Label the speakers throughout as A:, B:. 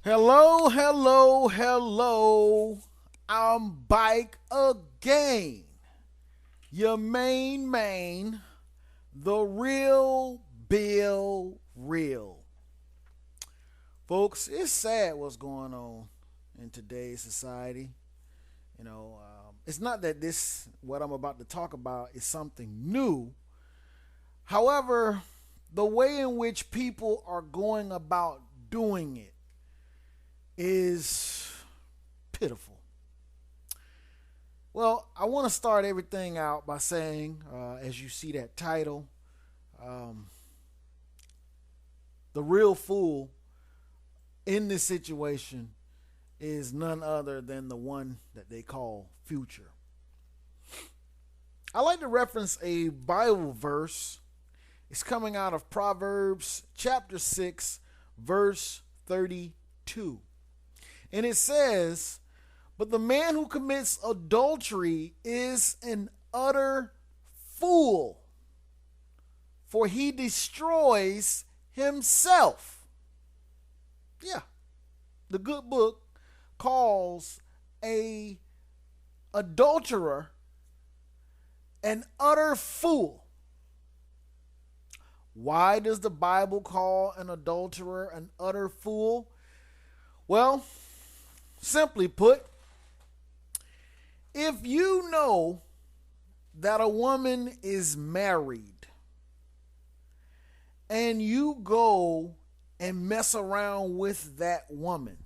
A: Hello, hello, hello. I'm back again. Your main man, the real Bill Real. Folks, it's sad what's going on in today's society. It's not that what I'm about to talk about, is something new. However, the way in which people are going about doing it is pitiful. Well, I want to start everything out by saying, as you see that title, um, the real fool in this situation is none other than the one that they call Future. I like to reference a Bible verse. It's coming out of Proverbs chapter 6, verse 32. And it says, "But the man who commits adultery is an utter fool, for he destroys himself." Yeah, the good book calls a adulterer an utter fool. Why does the Bible call an adulterer an utter fool? Well, simply put, if you know that a woman is married and you go and mess around with that woman,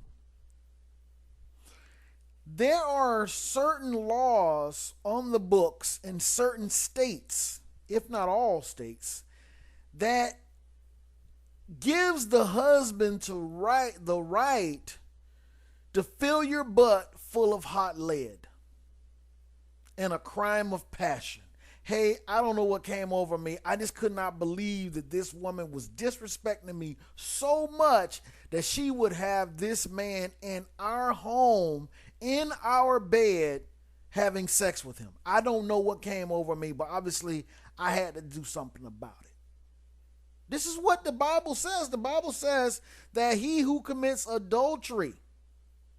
A: there are certain laws on the books in certain states, if not all states, that gives the husband the right to fill your butt full of hot lead and a crime of passion. Hey, I don't know what came over me. I just could not believe that this woman was disrespecting me so much that she would have this man in our home, in our bed, having sex with him. I don't know what came over me, but obviously I had to do something about it. This is what the Bible says. The Bible says that he who commits adultery,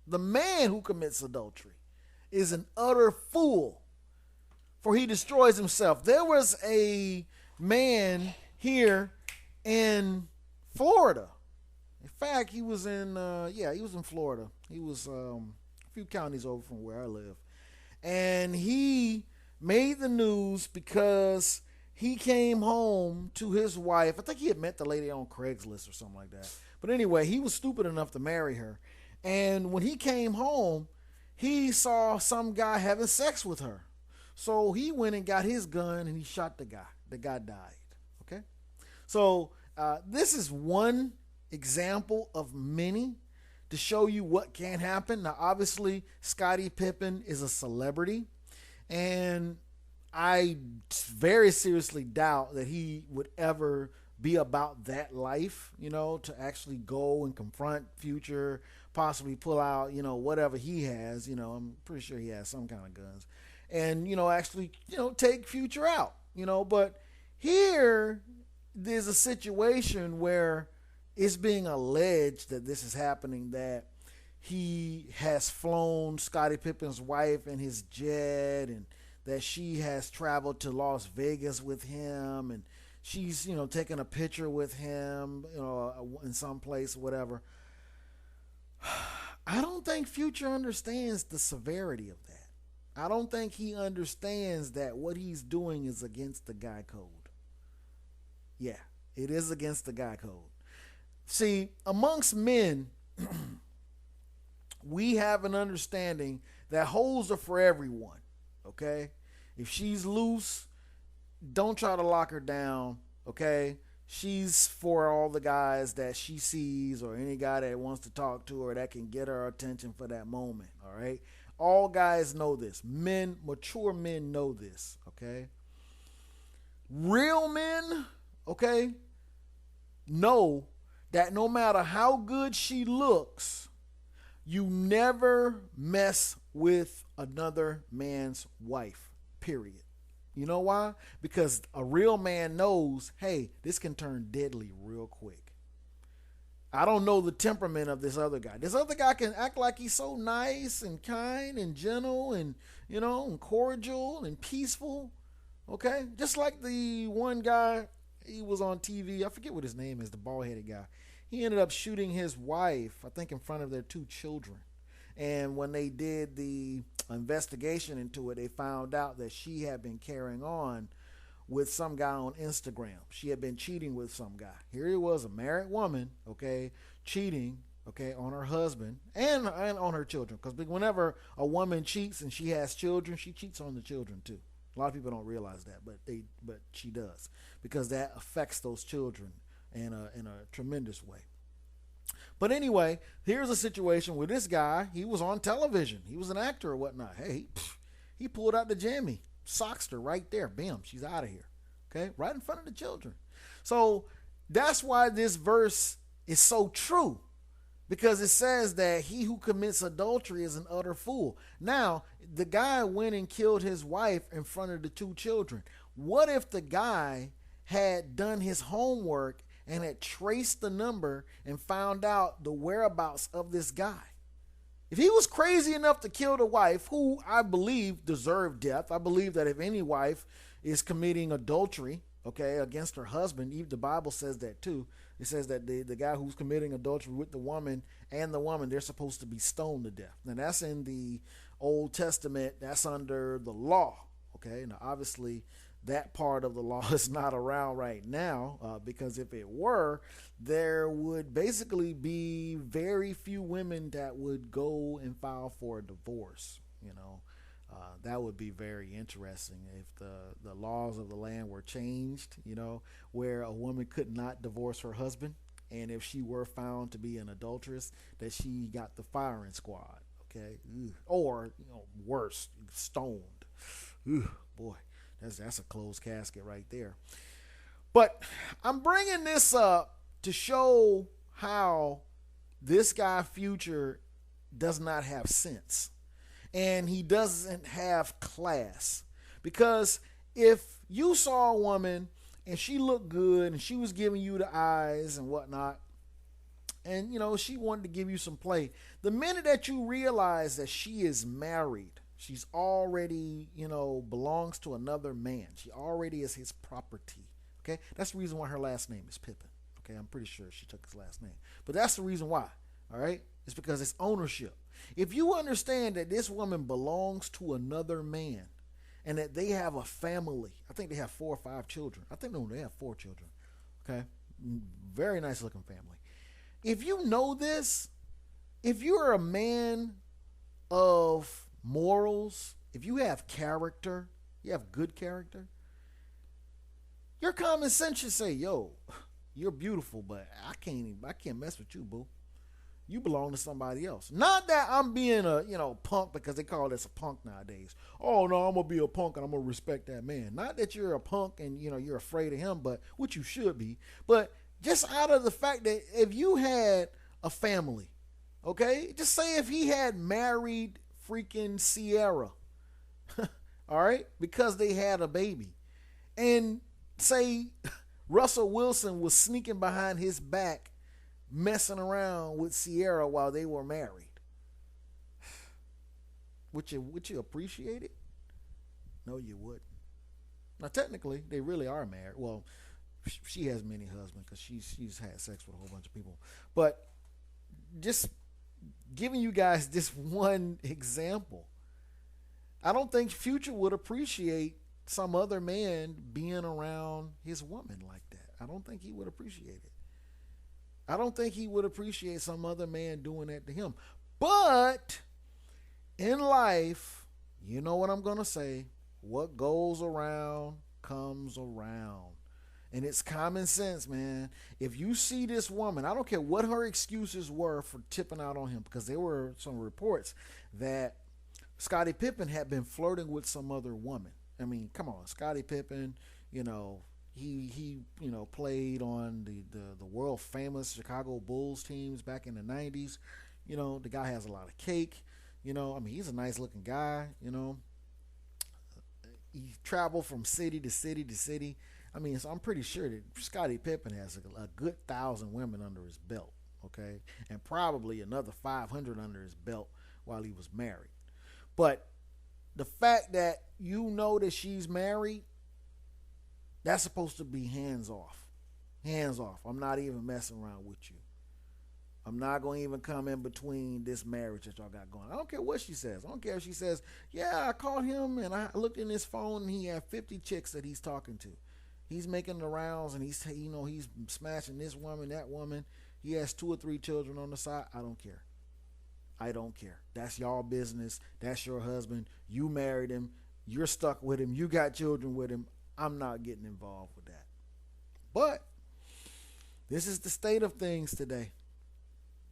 A: the man who commits adultery, is an utter fool, for he destroys himself. There was a man here in Florida. In fact, he was in Florida. He was a few counties over from where I live. And he made the news because he came home to his wife. I think he had met the lady on Craigslist or something like that. But anyway, he was stupid enough to marry her. And when he came home, he saw some guy having sex with her. So he went and got his gun and he shot the guy. The guy died. Okay? So this is one example of many to show you what can happen. Now, obviously, Scottie Pippen is a celebrity. And I very seriously doubt that he would ever be about that life, to actually go and confront Future, possibly pull out, whatever he has. I'm pretty sure he has some kind of guns. And, actually, take Future out, But here, there's a situation where it's being alleged that this is happening, that he has flown Scottie Pippen's wife in his jet, and that she has traveled to Las Vegas with him, and she's, taking a picture with him, in some place, whatever. I don't think Future understands the severity of that. I don't think he understands that what he's doing is against the guy code. Yeah, it is against the guy code. See, amongst men, we have an understanding that holes are for everyone. Okay, if she's loose, don't try to lock her down. Okay, she's for all the guys that she sees, or any guy that wants to talk to her that can get her attention for that moment. All right, all guys know this. Men, mature men know this. Okay, real men, okay, know that no matter how good she looks, you never mess with another man's wife, period. You know why? Because a real man knows, hey, this can turn deadly real quick. I don't know the temperament of this other guy. This other guy can act like he's so nice and kind and gentle and, and cordial and peaceful. Okay? Just like the one guy, he was on TV. I forget what his name is, the bald headed guy. He ended up shooting his wife, I think, in front of their 2 children. And when they did the investigation into it, they found out that she had been carrying on with some guy on Instagram. She had been cheating with some guy. Here it was, a married woman, okay, cheating, okay, on her husband and on her children. Because whenever a woman cheats and she has children, she cheats on the children too. A lot of people don't realize that, but she does, because that affects those children in a tremendous way. But anyway, here's a situation where this guy, he was on television. He was an actor or whatnot. Hey, he pulled out the jammy, socked her right there. Bam, she's out of here. Okay, right in front of the children. So that's why this verse is so true, because it says that he who commits adultery is an utter fool. Now, the guy went and killed his wife in front of the 2 children. What if the guy had done his homework and had traced the number and found out the whereabouts of this guy? If he was crazy enough to kill the wife, who I believe deserved death, I believe that if any wife is committing adultery, okay, against her husband, even the Bible says that too. It says that the guy who's committing adultery with the woman and the woman, they're supposed to be stoned to death. Now that's in the Old Testament. That's under the law. Okay, now obviously that part of the law is not around right now, because if it were, there would basically be very few women that would go and file for a divorce. That would be very interesting if the laws of the land were changed, where a woman could not divorce her husband. And if she were found to be an adulteress, that she got the firing squad. Okay. Or, worse, stoned. Boy, that's a closed casket right there. But I'm bringing this up to show how this guy Future does not have sense. And he doesn't have class. Because if you saw a woman and she looked good and she was giving you the eyes and whatnot, and she wanted to give you some play, the minute that you realize that she is married, she's already, belongs to another man, she already is his property. Okay, that's the reason why her last name is Pippin. Okay, I'm pretty sure she took his last name, but that's the reason why. All right, it's because it's ownership. If you understand that this woman belongs to another man and that they have a family, I think they have 4 or 5 children. I think they have 4 children. Okay, very nice looking family. If you know this, if you're a man of morals, if you have character, you have good character, your common sense should say, yo, you're beautiful, but I can't mess with you, boo. You belong to somebody else. Not that I'm being a, punk, because they call this a punk nowadays. Oh no, I'm gonna be a punk and I'm gonna respect that man. Not that you're a punk and you're afraid of him, but which you should be. But just out of the fact that if you had a family, okay, just say if he had married freaking Sierra, all right, because they had a baby, and say Russell Wilson was sneaking behind his back messing around with Sierra while they were married, would you appreciate it? No, you wouldn't. Now technically they really are married. Well, she has many husbands because she's had sex with a whole bunch of people, but just giving you guys this one example, I don't think Future would appreciate some other man being around his woman like that. I don't think he would appreciate it. I don't think he would appreciate some other man doing that to him. But in life, you know what I'm going to say, what goes around comes around. And it's common sense, man. If you see this woman, I don't care what her excuses were for tipping out on him, because there were some reports that Scottie Pippen had been flirting with some other woman. I mean, come on, Scottie Pippen, he played on the world famous Chicago Bulls teams back in the 90s. The guy has a lot of cake. He's a nice looking guy. He traveled from city to city to city. So I'm pretty sure that Scottie Pippen has a good 1,000 women under his belt. okay, and probably another 500 under his belt while he was married. But the fact that you know that she's married, that's supposed to be hands off. Hands off. I'm not even messing around with you. I'm not going to even come in between this marriage that y'all got going. I don't care what she says. I don't care if she says, yeah, I called him and I looked in his phone and he had 50 chicks that he's talking to. He's making the rounds and he's smashing this woman, that woman. He has 2 or 3 children on the side. I don't care. I don't care. That's y'all business. That's your husband. You married him. You're stuck with him. You got children with him. I'm not getting involved with that. But this is the state of things today.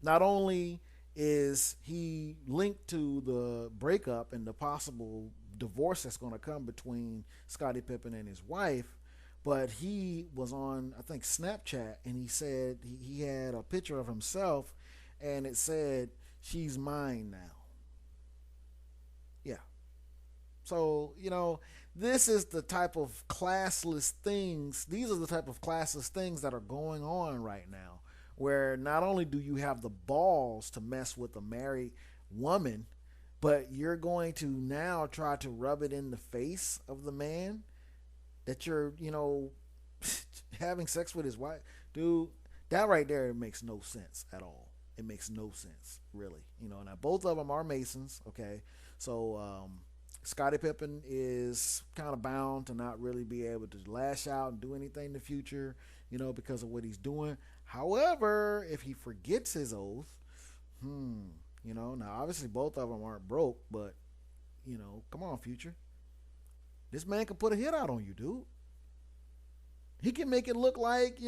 A: Not only is he linked to the breakup and the possible divorce that's going to come between Scottie Pippen and his wife, but he was on, I think, Snapchat, and he said he had a picture of himself, and it said, she's mine now. Yeah. So, this is the type of classless things. These are the type of classless things that are going on right now, where not only do you have the balls to mess with a married woman, but you're going to now try to rub it in the face of the man that you're, having sex with his wife. Dude, that right there, it makes no sense at all. It makes no sense, really. Now both of them are Masons, okay? So Scottie Pippen is kind of bound to not really be able to lash out and do anything in the future, because of what he's doing. However, if he forgets his oath, now obviously both of them aren't broke, but, come on, Future. This man can put a hit out on you, dude. He can make it look like,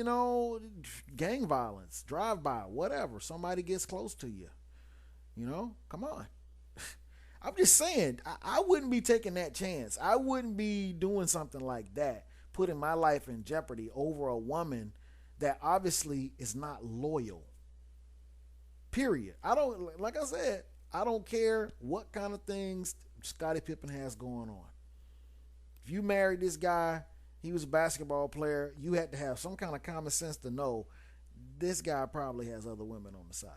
A: gang violence, drive-by, whatever. Somebody gets close to you. Come on. I'm just saying, I wouldn't be taking that chance. I wouldn't be doing something like that, putting my life in jeopardy over a woman that obviously is not loyal. Period. Like I said, I don't care what kind of things Scottie Pippen has going on. If you married this guy, he was a basketball player, you had to have some kind of common sense to know this guy probably has other women on the side.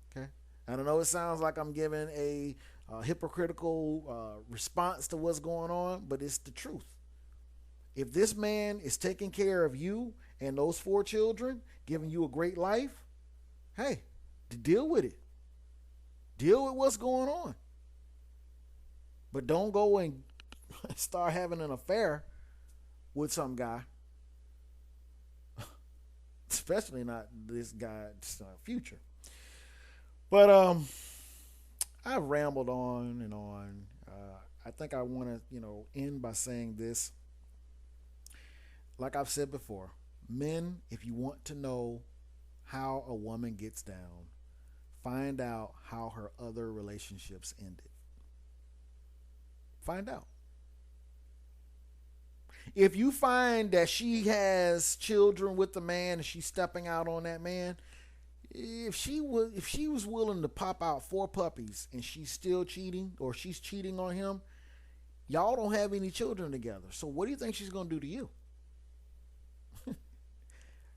A: Okay? I don't know, it sounds like I'm giving a hypocritical response to what's going on, but it's the truth. If this man is taking care of you and those 4 children, giving you a great life, hey, deal with it. Deal with what's going on. But don't go and start having an affair with some guy. Especially not this guy's Future. But I've rambled on and on. I think I want to, end by saying this. Like I've said before, men, if you want to know how a woman gets down, find out how her other relationships ended. Find out. If you find that she has children with the man and she's stepping out on that man, if she was willing to pop out 4 puppies and she's still cheating, or she's cheating on him, y'all don't have any children together. So what do you think she's going to do to you?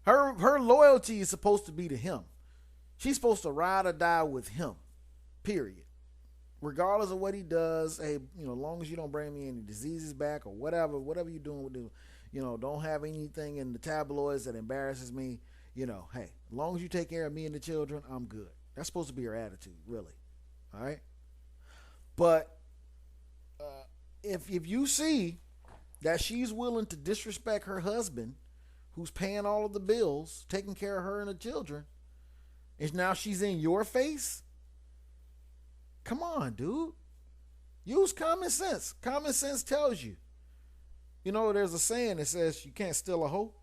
A: Her loyalty is supposed to be to him. She's supposed to ride or die with him. Period. Regardless of what he does, hey, as long as you don't bring me any diseases back or whatever you're doing with the, don't have anything in the tabloids that embarrasses me, hey, as long as you take care of me and the children, I'm good. That's supposed to be her attitude, really. All right? But if you see that she's willing to disrespect her husband, who's paying all of the bills, taking care of her and the children, and now she's in your face, come on, dude. Use common sense. Common sense tells you. There's a saying that says you can't steal a hoe.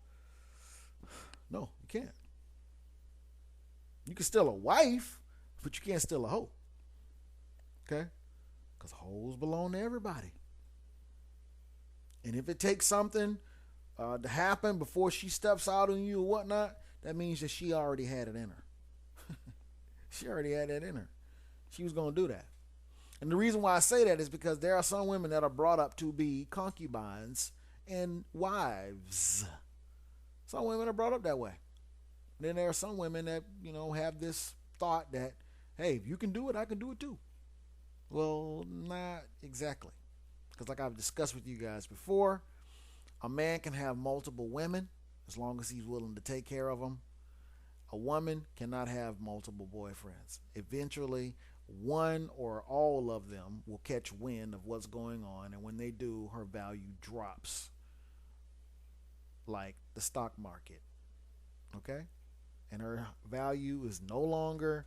A: No, you can't. You can steal a wife, but you can't steal a hoe. Okay? Because hoes belong to everybody. And if it takes something to happen before she steps out on you or whatnot, that means that she already had it in her. She already had that in her. She was going to do that. And the reason why I say that is because there are some women that are brought up to be concubines and wives. Some women are brought up that way. And then there are some women that, have this thought that, hey, if you can do it, I can do it too. Well, not exactly. Because like I've discussed with you guys before, a man can have multiple women as long as he's willing to take care of them. A woman cannot have multiple boyfriends. Eventually, one or all of them will catch wind of what's going on, and when they do, her value drops like the stock market. Okay? And her value is no longer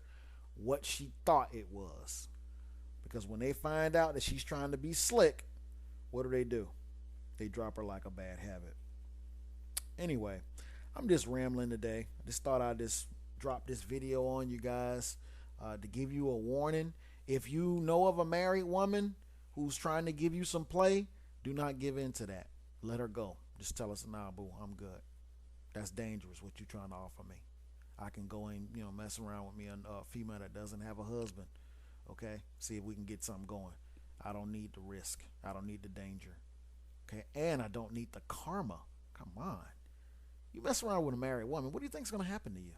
A: what she thought it was. Because when they find out that she's trying to be slick, what do? They drop her like a bad habit. Anyway, I'm just rambling today. I just thought I'd just drop this video on you guys to give you a warning. If you know of a married woman who's trying to give you some play, do not give in to that. Let her go. Just tell us, nah, boo, I'm good. That's dangerous, what you're trying to offer me. I can go and, mess around with me, a female that doesn't have a husband. Okay? See if we can get something going. I don't need the risk. I don't need the danger. Okay? And I don't need the karma. Come on. You mess around with a married woman, what do you think is going to happen to you?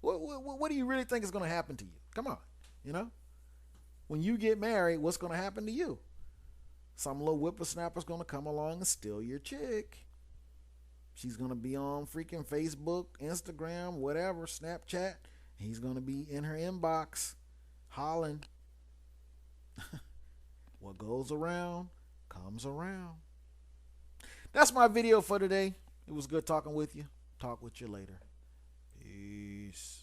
A: What do you really think is going to happen to you? Come on. When you get married, what's going to happen to you? Some little whippersnapper's going to come along and steal your chick. She's going to be on freaking Facebook, Instagram, whatever, Snapchat. He's going to be in her inbox hollering. What goes around comes around. That's my video for today. It was good talking with you. Talk with you later. Peace.